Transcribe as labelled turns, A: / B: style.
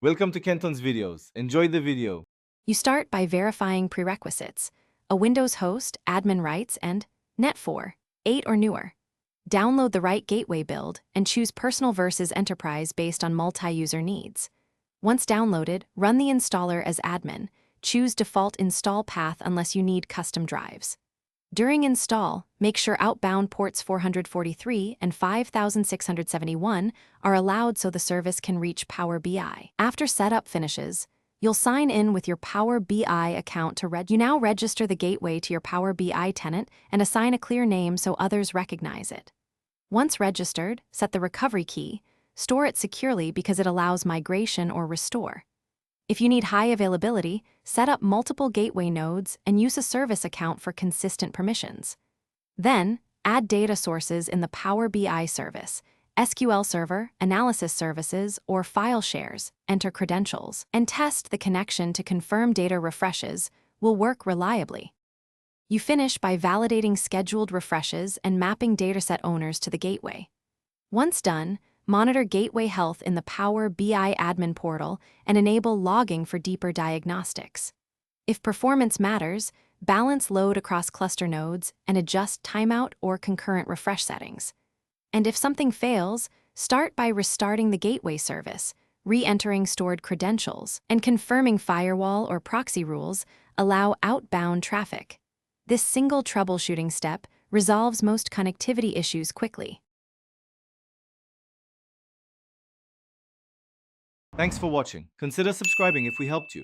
A: Welcome to Kenton's videos. Enjoy the video.
B: You start by verifying prerequisites: a Windows host, admin rights, and Net4, 8 or newer. Download the right gateway build and choose personal versus enterprise based on multi-user needs. Once downloaded, run the installer as admin. Choose default install path unless you need custom drives. During install, make sure outbound ports 443 and 5671 are allowed so the service can reach Power BI. After setup finishes, you'll sign in with your Power BI account to You now register the gateway to your Power BI tenant and assign a clear name so others recognize it. Once registered, set the recovery key. Store it securely because it allows migration or restore. If you need high availability, set up multiple gateway nodes and use a service account for consistent permissions. Then, add data sources in the Power BI service, SQL Server, analysis services, or file shares. Enter credentials and test the connection to confirm data refreshes will work reliably. You finish by validating scheduled refreshes and mapping dataset owners to the gateway. Once done, monitor gateway health in the Power BI admin portal and enable logging for deeper diagnostics. If performance matters, balance load across cluster nodes and adjust timeout or concurrent refresh settings. And if something fails, start by restarting the gateway service, re-entering stored credentials, and confirming firewall or proxy rules allow outbound traffic. This single troubleshooting step resolves most connectivity issues quickly.
A: Thanks for watching. Consider subscribing if we helped you.